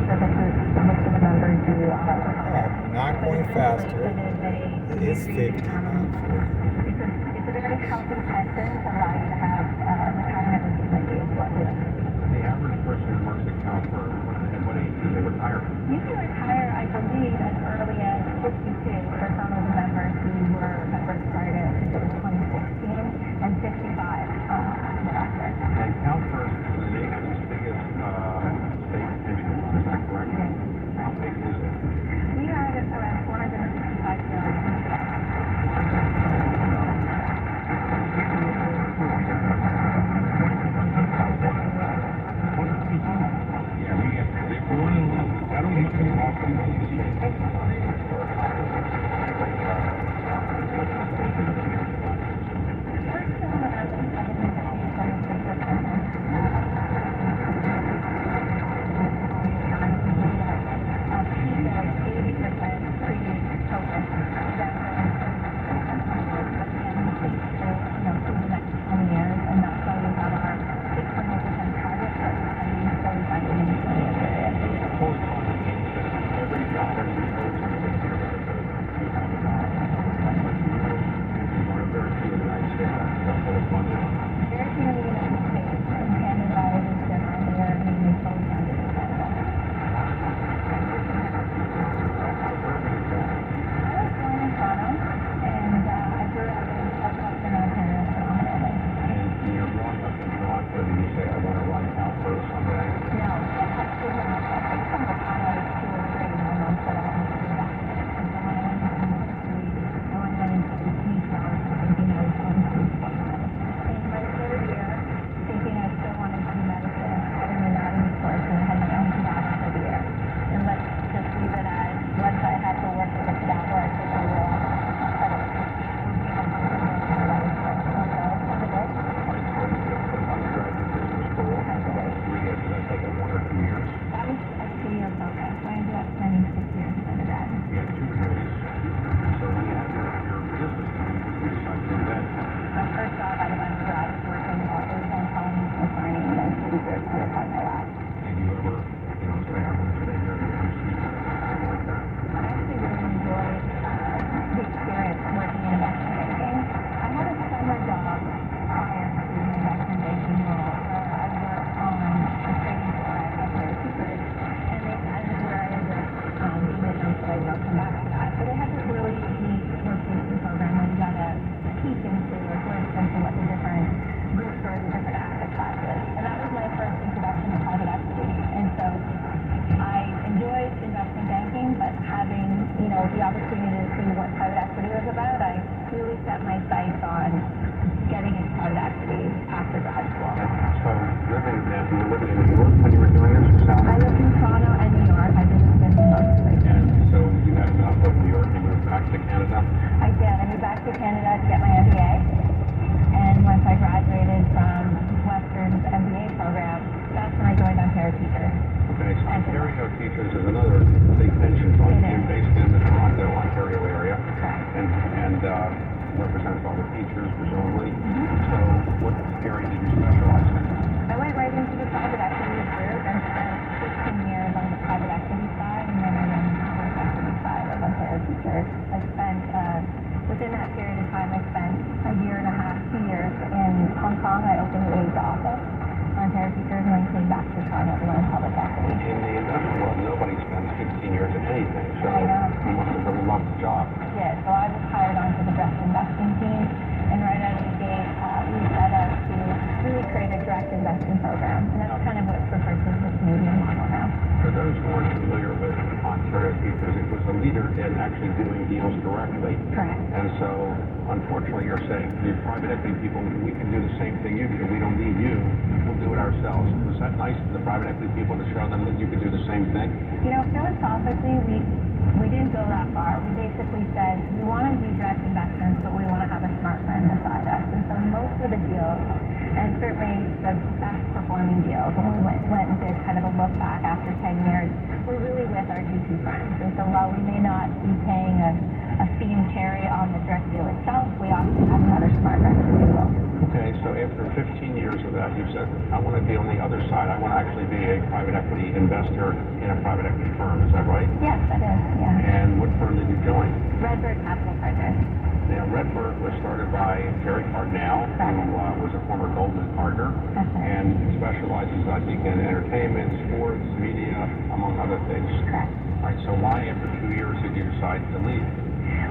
services most of the members do not going faster. It is 50, not 40. It's a very healthy pension to allow you to have retirement routine that you enjoy. The average person who works at CalPERS, at what age do they retire? You can retire, I believe, as early as 52 for some of the members who were members prior to, I think it was 2016, and 55 thereafter. And CalPERS is the nation's biggest state pension fund, is that correct? Yes. How big is it? We are at around $465 billion. The opportunity to see what private equity was about, I really set my sights on getting into private equity after grad school. So you were living in New York when you were doing this? I lived in Toronto and New York. I just lived in both places. And so you had enough of New York and moved back to Canada? I did. I moved back to Canada to get my MBA. And once I graduated from Western's MBA program, that's when I joined Ontario Teachers. Okay, so Ontario Teachers is another big pension fund. You're based in the Toronto, Ontario area. Correct. And represents all the teachers, presumably. So what area did you specialize in? I went right into the private equity group and spent 15 years on the private equity side and then on the public equity side of Ontario Teachers. I spent, within that period of time, I spent a year and a half, 2 years in Hong Kong. I opened the A's office on Ontario Teachers and then came back to Toronto to learn public equity. In the investment world, nobody spends 15 years in anything, so I know. you must have really loved the job. Yeah, so I was hired onto the direct investing team, and right out of the gate, we set out to really create a direct investing program, and that's kind of what's referred to as the Canadian model now. For those who aren't familiar with Ontario Teachers, it was a leader in actually doing deals directly. Correct. And so, unfortunately, you're saying to the private equity people, we can do the same thing you do. We don't need you. We'll do it ourselves. Was that nice to the private equity people to show them that you could do the same thing? You know, philosophically, we didn't go that far. We basically said we want to do direct investments, but we want to have a smart friend beside us. And so most of the deals, and certainly the best performing deals, when we went and did kind of a look back after 10 years, were really with our GP friends. And so while we may not be paying a fee and carry on the direct deal itself, we often have another smart friend at the table. Okay, so after 15 years of that, you said, I want to be on the other side. I want to actually be a private equity investor in a private equity firm. Is that right? Yes, that is, yeah. And what firm did you join? Redbird Capital Partners. Now, Redbird was started by Jerry Cardinal, who was a former Goldman partner, That's right. and specializes, I think, in entertainment, sports, media, among other things. Correct. All right, so why after 2 years did you decide to leave?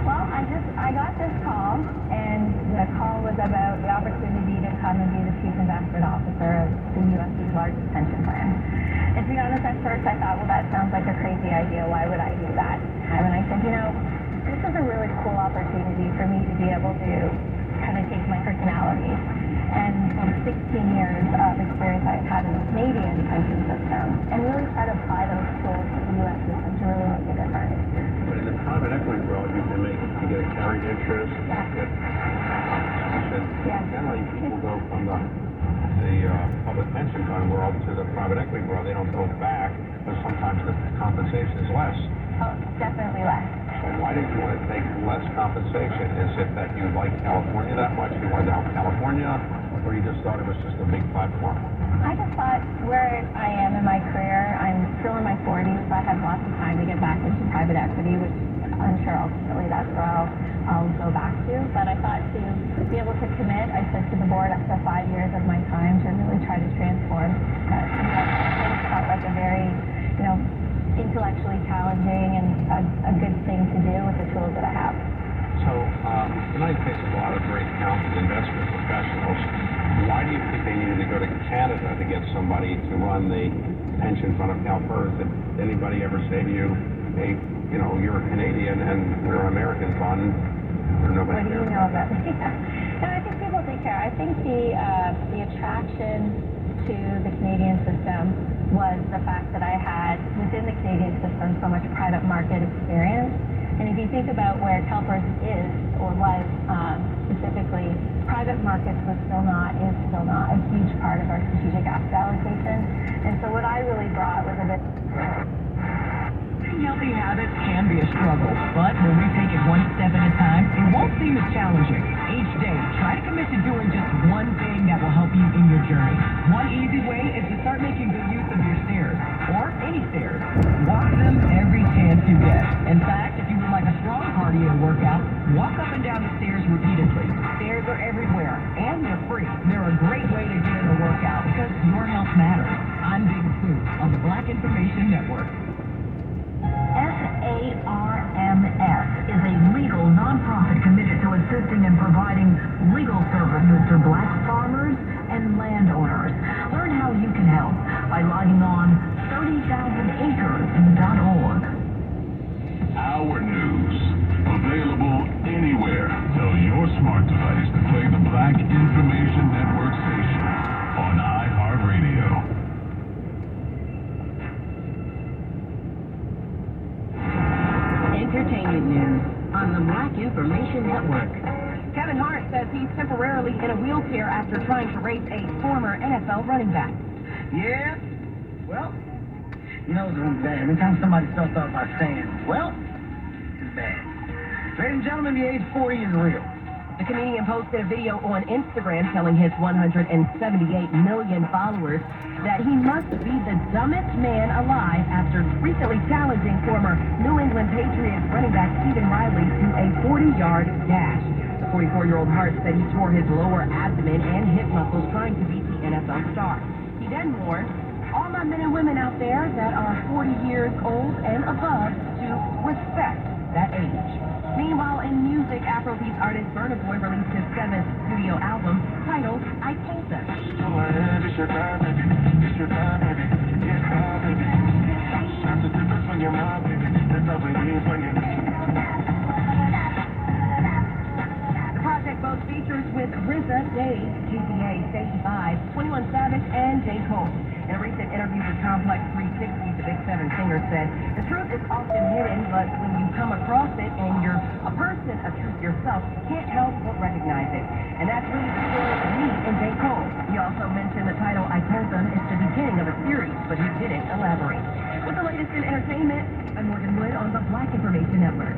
Well, I got this call, and the call was about the opportunity to come and be the chief investment officer of the U.S.'s largest pension plan. And to be honest, at first I thought, well, that sounds like a crazy idea. Why would I do that? And I said, this is a really cool opportunity for me to be able to kind of take my personality and 16 years of experience I've had in the Canadian pension system and really try to apply those tools to the U.S. system to really make a difference. But in the private equity world, you can get a carried interest. Generally, people go from the public pension fund world to the private equity world. They don't go back, but sometimes the compensation is less. Oh, definitely less. So why did you want to take less compensation? Is it that you like California that much? You wanted to help California? Or you just thought it was just a big platform? I just thought where I am in my career, I'm still in my 40s, so I have lots of time to get back into private equity, which I'm sure ultimately that's where I'll go back to. But I thought to be able to commit, I said to the board up to 5 years of my time to really try to transform. It felt like a very, intellectually challenging and a good thing to do with the tools that I have. So, the United States has a lot of very talented investment professionals. Why do you think they needed to go to Canada to get somebody to run the pension fund of CalPERS? Did anybody ever say to you, hey, you're a Canadian and we're an American fund, or nobody cares? What do you know about it? No, I think people do care. I think the attraction to the Canadian system was the fact that I had, within the Canadian system, so much private market experience. And if you think about where CalPERS is, or was specifically, private markets is still not a huge part of our strategic asset allocation. And so what I really brought was a bit... Healthy habits can be a struggle, but when we take it one step at a time, it won't seem as challenging. Each day, try to commit to doing just one thing that will help you in your journey. One easy way is to start making good use of your stairs, or any stairs. Walk them every chance you get. In fact, if you would like a strong cardio workout, walk up and down the stairs repeatedly. Stairs are everywhere, and they're free. They're a great way to get in a workout because your health matters. I'm Big Sue on the Black Information Network. SARMS is a legal nonprofit committed to assisting and providing legal services to Black farmers and landowners. Learn how you can help by logging on 30,000acres.org. Our news, available anywhere. Tell your smart device to play the Black Information Network station on iHeartRadio. Entertainment news on the Black Information Network. Kevin Hart says he's temporarily in a wheelchair after trying to race a former NFL running back. Yeah? Well, it's bad. Every time somebody starts off by saying, well, it's bad. Ladies and gentlemen, the age 40 is real. The comedian posted a video on Instagram telling his 178 million followers that he must be the dumbest man alive after recently challenging former New England Patriots running back Stephen Riley to a 40-yard dash. The 44-year-old Hart said he tore his lower abdomen and hip muscles trying to beat the NFL star. He then warned all my men and women out there that are 40 years old and above to respect that age. Meanwhile, in music, Afrobeat artist Burna Boy released his 7th studio album titled I Told Them. The project both features with RZA, Dave, GTA, Station 5, 21 Savage, and J. Cole. In a recent interview with Complex 360, the Big Seven singer said, the truth is often hidden, but when you come across it and you're a person of truth yourself, you can't help but recognize it. And that's really the story of me and J. Cole. He also mentioned the title I Told Them is the beginning of a series, but he didn't elaborate. With the latest in entertainment, I'm Morgan Wood on the Black Information Network.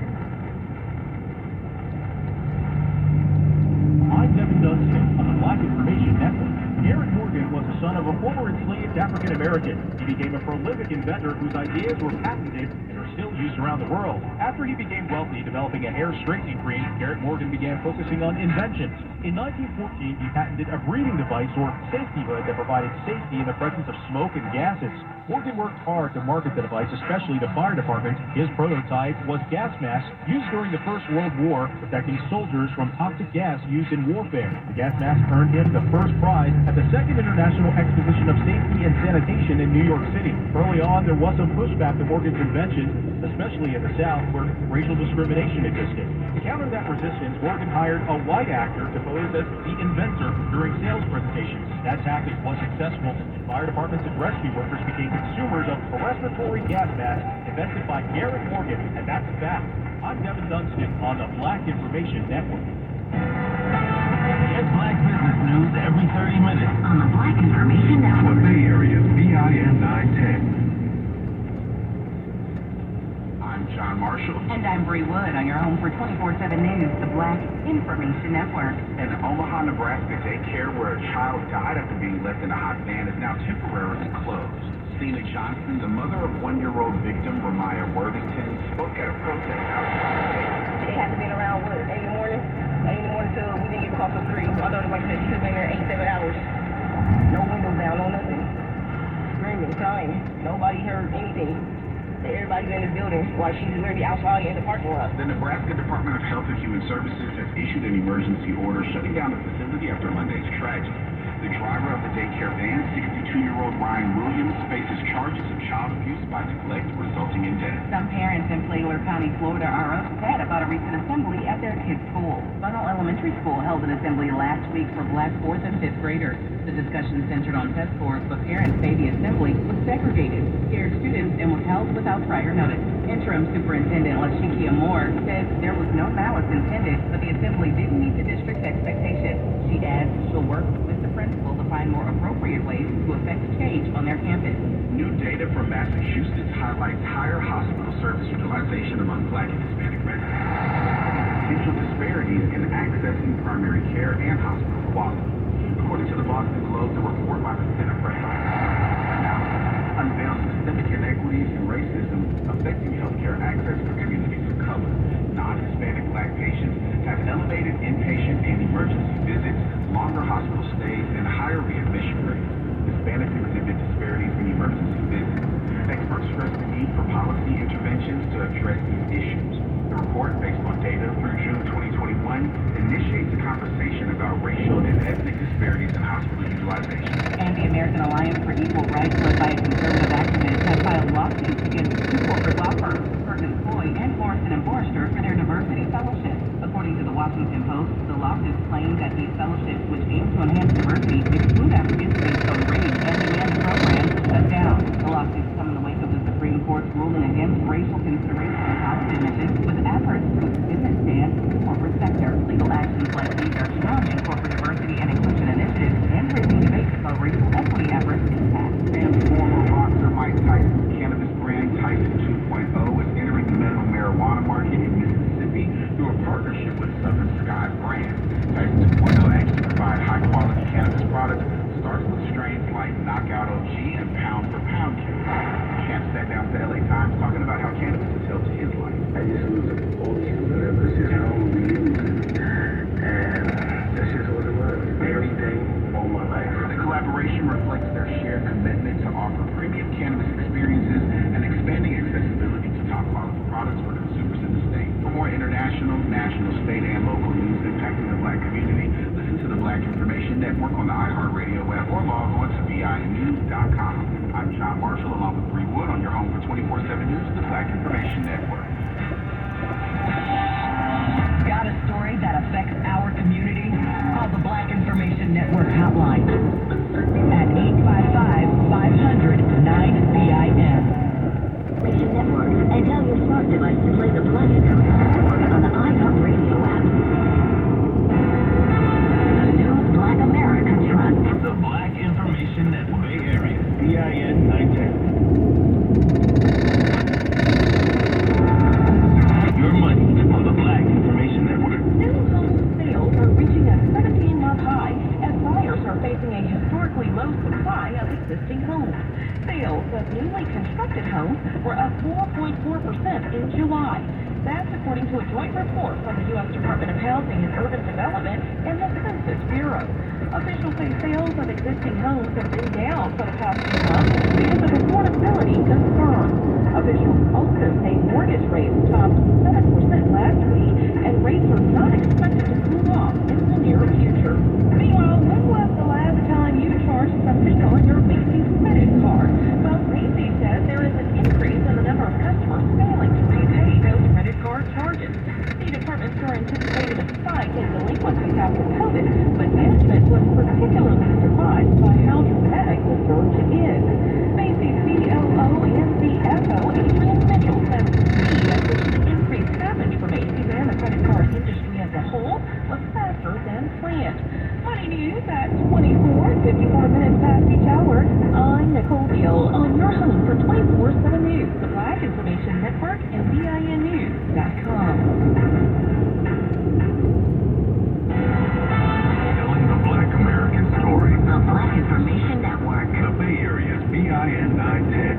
I'm Devin Dustin on the Black Information Network. son of a former enslaved African American. He became a prolific inventor whose ideas were patented and are still used around the world. After he became wealthy developing a hair straightening cream, Garrett Morgan began focusing on inventions. In 1914, he patented a breathing device or safety hood that provided safety in the presence of smoke and gases. Morgan worked hard to market the device, especially to fire departments. His prototype was gas masks used during the First World War, protecting soldiers from toxic gas used in warfare. The gas mask earned him the first prize at the Second International Exposition of Safety and Sanitation in New York City. Early on, there was some pushback to Morgan's invention, especially in the South, where racial discrimination existed. To counter that resistance, Morgan hired a white actor to pose as the inventor during sales presentations. That tactic was successful, and fire departments and rescue workers became consumers of respiratory gas masks invented by Garrett Morgan, and that's a fact. I'm Devin Dunstan on the Black Information Network. Get Black business news every 30 minutes On the Black Information on Network. the Bay Area's BIN 910. I'm John Marshall. And I'm Bree Wood on your home for 24/7 News, the Black Information Network. An Omaha, Nebraska daycare where a child died after being left in a hot van is now temporarily closed. Stina Johnson, the mother of one-year-old victim Ramaya Worthington, spoke at a protest outside. It had to be around, what, 8 in the morning? 8 in the morning till we didn't get called till 3. I thought the wife said she could have been there 8, 7 hours. No windows down, no nothing. Screaming, crying. Nobody heard anything. Everybody's in this building while she's literally outside in the parking lot. The Nebraska Department of Health and Human Services has issued an emergency order shutting down the facility after Monday's tragedy. The driver of the daycare van, 62-year-old Ryan Williams, faces charges of child abuse by neglect resulting in death. Some parents in Flagler County, Florida are upset about a recent assembly at their kids' school. Funnel Elementary School held an assembly last week for Black 4th and 5th graders. The discussion centered on test scores, but parents say the assembly was segregated, scared students, and was held without prior notice. Interim Superintendent Lashikia Moore said there was no malice intended, but the assembly didn't meet the district's expectations. She adds she'll work with the principal to find more appropriate ways to affect change on their campus. New data from Massachusetts highlights higher hospital service utilization among Black and Hispanic residents. Potential disparities in accessing primary care and hospital quality. According to the Boston Globe, the report by the Center for Health unveils systemic inequities and racism affecting healthcare access for communities of color. Non-Hispanic Black patients have elevated inpatient and emergency visits, longer hospital stays, and higher readmission rates. Hispanics exhibit disparities in emergency visits. Experts stress the need for policy interventions to address these issues. The report, based on data through June 2021, initiates a conversation about racial and ethnic disparities in hospital utilization. And the American Alliance for Equal Rights, led by a conservative activist, has filed lawsuits against 2 corporate law firms, Perkins Coie and Morrison & Forrester, for their diversity fellowships. According to the Washington Post, the lawsuits claim that these fellowships, which aim to enhance diversity, exclude applicants based on race and demand the program shut down. The lawsuits come in the wake of the Supreme Court's ruling against racial consideration in college admissions, with efforts to extend this ban to the corporate sector. Legal actions like these are challenging corporate diversity and inclusion initiatives and raising debates about racial equity at risk impact. And former boxer Mike Tyson's cannabis brand Tyson 2.0 is entering the medical marijuana market in Mississippi through a partnership with Southern Sky Brands. Tyson 2.0 aims to provide high-quality cannabis products, starts with strains like Knockout OG and Pound for Pound Cure. Champ sat down to LA Times talking about how cannabis has helped his life. I used to lose all the cannabis. That's just how we use it. And that's just what it was. Every day, all my life. The collaboration reflects their shared commitment to offer premium cannabis experiences and expanding accessibility to top-quality products for consumers in the state. For more international, national, state, and local news impacting the Black community, listen to the Black Information Network on the iHeartRadio app or log on to BINnews.com. I'm John Marshall, along with Bree Wood, on your home for 24/7 News, the Black Information Network. Got a story that affects our community? Call the Black Information Network hotline at 855-500-9BIN. Network, and tell your smart device to play the Black Information Network on the iHeartRadio app. The new Black America Trust. The Black Information Network. Bay Area, BIN 910. Your money on the Black Information Network. New home sales are reaching a 17-month high as buyers are facing a historically low supply 4.4% in July. That's according to a joint report from the U.S. Department of Housing and Urban Development and the Census Bureau. Officials say sales of existing homes have been down for the past few months because of affordability concerns. Officials also say mortgage rates topped 7% last week, and rates are not expected to cool off in the near future. Meanwhile, when was the last time you charged something on your Macy's credit card? Well, Macy's says there is an increase in the number of customers failing to repay those credit card charges. The department store anticipated a spike in delinquencies after COVID, but management was particularly surprised by how dramatic the surge is. Macy's COO and CFO Adrian Mitchell says the speed at which the increase happened for Macy's and the credit card industry as a whole was faster than planned. Money news at 54 minutes past each hour. I'm Nicole Beal on your home for 24/7 News, the Black Information Network, and BINnews.com. Telling the Black American story. The Black Information Network. The Bay Area's BIN 910.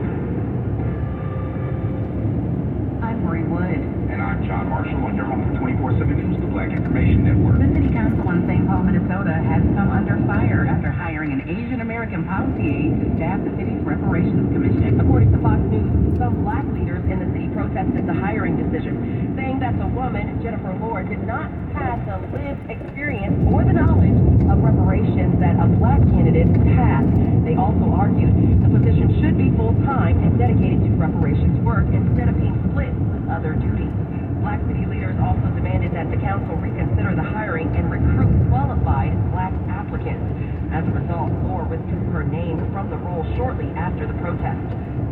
I'm Marie Wood. And I'm John Marshall on your home for 24/7 News, the Black Information Network. The City Council in St. Paul, Minnesota has come under fire after hiring an Asian American policy aide to staff the city's reparations commission. According to Fox News, some black leaders in the city protested the hiring decision, saying that the woman, Jennifer Lord, did not have the lived experience or the knowledge of reparations that a black candidate would have. They also argued the position should be full-time and dedicated to reparations work instead of being split with other duties. Black city leaders also demanded that the council reconsider the hiring and recruit qualified black applicants. As a result, Moore withdrew her name from the role shortly after the protest.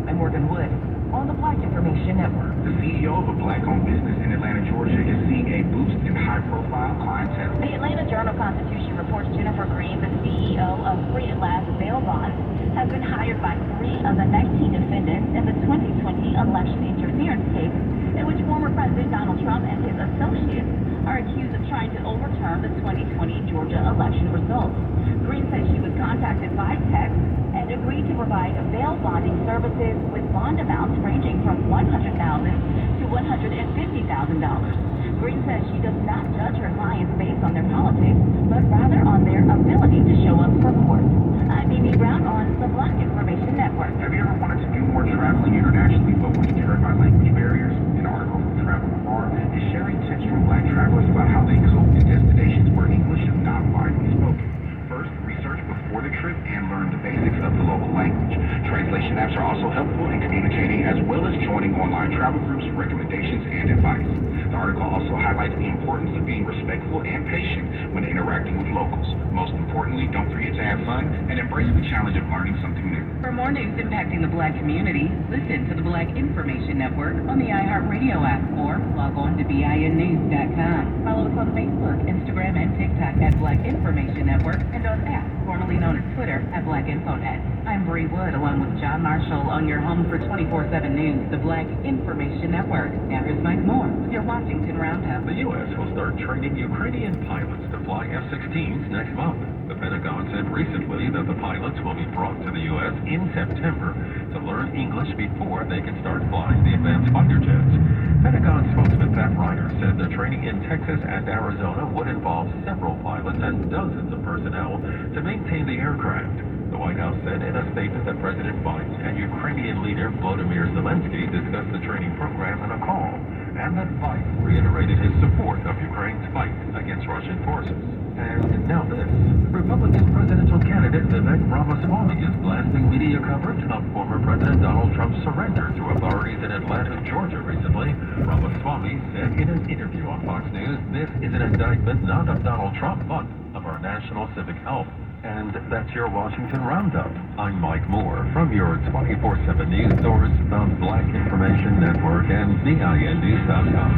I'm Morgan Wood on the Black Information Network. The CEO of a black-owned business in Atlanta, Georgia, is seeing a boost in high-profile clientele. The Atlanta Journal-Constitution reports Jennifer Green, the CEO of Free at Last Bail Bonds, has been hired by 3 of the 19 defendants in the 2020 election interference case, in which former President Donald Trump and his associates are accused of trying to overturn the 2020 Georgia election results. Green said she was contacted by text and agreed to provide bail bonding services with bond amounts ranging from $100,000 to $150,000. Green says she does not judge her clients based on their politics, but rather on their ability to show up for court. I'm Amy Brown on the Black Information Network. Have you ever wanted to do more traveling internationally but were deterred by language barriers? An article from Travel Bar is sharing tips from black travelers about how they cope in destinations where English is not widely spoken. First, research before the trip and learn the basics of the local language. Translation apps are also helpful in communicating as well as joining online travel groups, recommendations, and advice. The article also highlights the importance of being respectful and patient when interacting with locals. Most importantly, don't forget to have fun and embrace the challenge of learning something new. For more news impacting the black community, listen to the Black Information Network on the iHeartRadio app or log on to BINnews.com. Follow us on Facebook, Instagram, and TikTok at Black Information Network and on X, formerly known as Twitter, at BlackInfoNet. I'm Bree Wood along with John Marshall on your home for 24/7 News, the Black Information Network. Now here's Mike Moore with your Washington Roundup. The U.S. will start training Ukrainian pilots to fly F-16s next month. The Pentagon said recently that the pilots will be brought to the U.S. in September to learn English before they can start flying the advanced fighter jets. Pentagon spokesman Pat Ryder said the training in Texas and Arizona would involve several pilots and dozens of personnel to maintain the aircraft. The White House said in a statement that President Biden and Ukrainian leader Volodymyr Zelensky discussed the training program in a call, and that Biden reiterated his support of Ukraine's fight against Russian forces. And now this. Republican presidential candidate Vivek Ramaswamy is blasting media coverage of former President Donald Trump's surrender to authorities in Atlanta, Georgia recently. Ramaswamy said in an interview on Fox News, this is an indictment not of Donald Trump, but of our national civic health. And that's your Washington Roundup. I'm Mike Moore from your 24/7 news source, the Black Information Network and BINnews.com.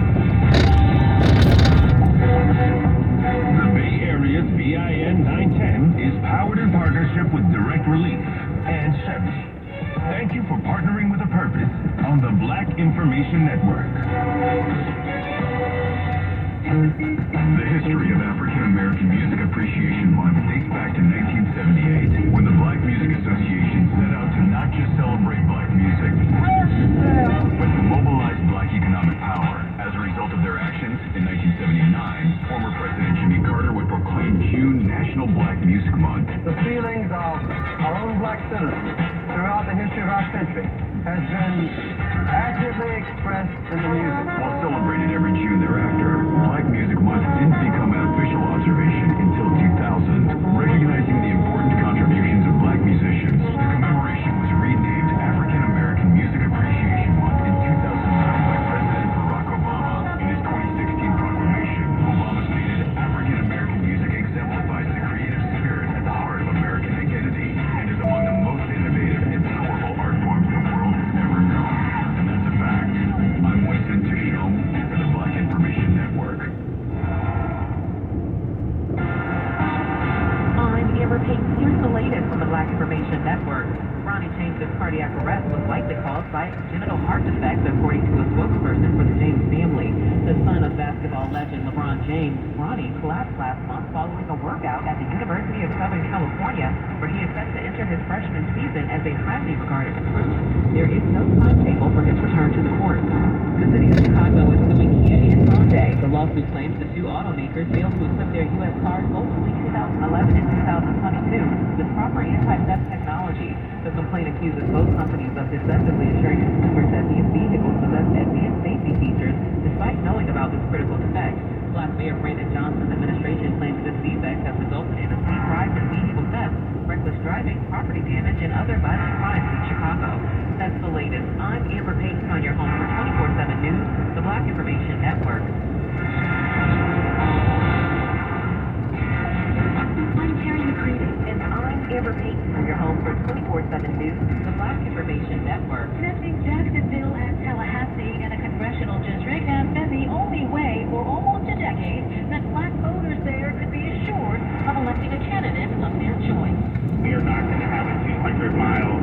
The Bay Area's BIN 910 is powered in partnership with Direct Relief and Chevy. Thank you for partnering with a purpose on the Black Information Network. The history of African American Music Appreciation Month dates back to 1978, when the Black Music Association set out to not just celebrate black music, but to mobilize black economic power. As a result of their actions, in 1979, former President Jimmy Carter would proclaim June National Black Music Month. The feelings of our own black citizens throughout the history of our country has been actively expressed in the music. While celebrated every June thereafter, Black Music Month didn't become an official observation until 2000. Recognizing the important contributions of black musicians, the commemoration was renamed African American Music Appreciation Month in 2009 by President Barack Obama. In his 2016 proclamation, Obama stated, African American music exemplifies the creative spirit at the heart of American identity and is among the most innovative and powerful art forms the world has ever known. And that's a fact. I'm Winston Tishom for the Black Information Network. I'm Amber Payton. Here's the latest from the Black Information Network. Ronnie James's cardiac arrest was likely caused by congenital heart defects, according to a spokesperson for the James family. The son of basketball legend LeBron James, Ronnie collapsed last month following a workout at the University of Southern California, where he is set to enter his freshman season as a highly regarded recruit. There is no timetable for his return to the court. The city of Chicago is suing Kia and Hyundai. The lawsuit claims the two automakers failed to equip their U.S. cars both between 2011 and 2022 with proper anti-theft technology. The complaint accuses both companies of deceptively assuring consumers that these vehicles possess advanced safety features despite knowing about this critical defect. Black Mayor Brandon Johnson's administration claims this defect has resulted in a steep rise in vehicle theft, reckless driving, property damage, and other violent crimes in Chicago. That's the latest. I'm Amber Payton on your home for 24/7 News, the Black Information Network. I'm Terry McCready, and I'm Amber Payton on your home for 24/7 News, the Black Information Network. Connecting Jacksonville and Tallahassee in a congressional district has been the only way for almost a decade that black voters there could be assured of electing a candidate of their choice. We are not going to have a 200-mile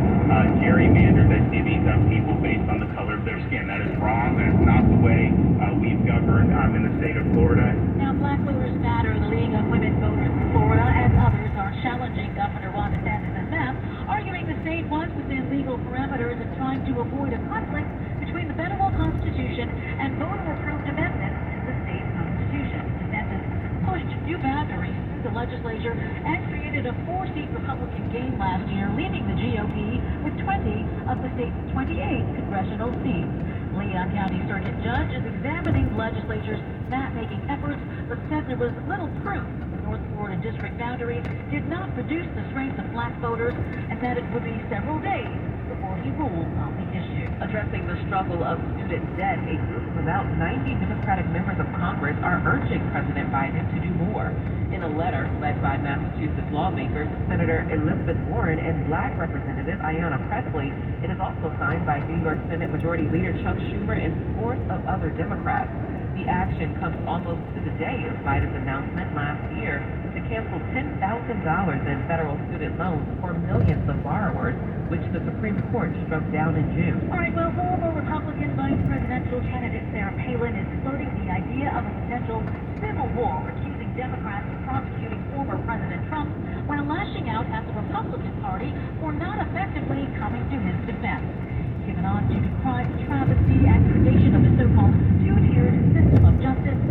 gerrymander that divvies up people based on the color of their skin. That is wrong. That is not the way we've governed in the state of Florida. Now, Black Voters Matter, the League of Women Voters in Florida, and others are challenging Governor Ron DeSantis and them, arguing the state was within legal parameters and trying to avoid a conflict between the federal Constitution and voter-approved amendments in the state Constitution. DeSantis pushed new boundaries through the legislature and created a 4-seat Republican gain last year, leaving the GOP with 20 of the state's 28 congressional seats. Leon County Circuit Judge is examining the legislature's map-making efforts, but said there was little proof that the North Florida district boundaries did not produce the strength of black voters, and that it would be several days before he ruled on the issue. Addressing the struggle of student debt, a group of about 90 Democratic members of Congress are urging President Biden to do more. In a letter led by Massachusetts lawmakers, Senator Elizabeth Warren and Black Representative Ayanna Pressley, it is also signed by New York Senate Majority Leader Chuck Schumer and scores of other Democrats. The action comes almost to the day of Biden's announcement last year to cancel $10,000 in federal student loans for millions of borrowers, which the Supreme Court struck down in June. All right, well, former Republican vice presidential candidate Sarah Palin is floating the idea of a potential civil war, accusing Democrats of prosecuting former President Trump while lashing out at the Republican Party for not effectively coming to his defense. Given on due to crime, travesty, and creation of a so-called two-tiered system of justice,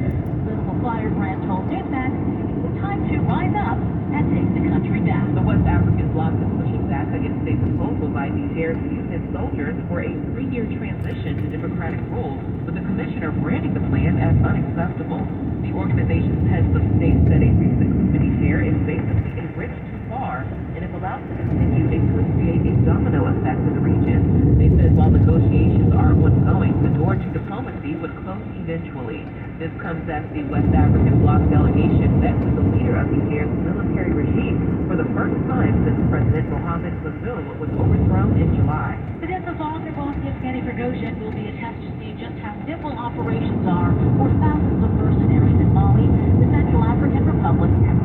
political firebrand told Newsmax it's time to rise up and take the country back. The West African bloc is pushing back against a proposal by Niger to use its soldiers for a 3-year transition to democratic rule, with the commissioner branding the plan as unacceptable. The organization's heads of state said a recent coup in Niger is basically a bridge too far, and if allowed to continue, it could create a domino effect in the region. They said while negotiations are ongoing, the door to diplomacy would close eventually. This comes as the West African bloc delegation met with the leader of Niger's military regime for the first time since President Mohamed Bazoum was overthrown in July. The death of author boss Yevgeny Prigozhin will be a test to see just how nimble operations are for thousands of mercenaries in Mali, the Central African Republic, and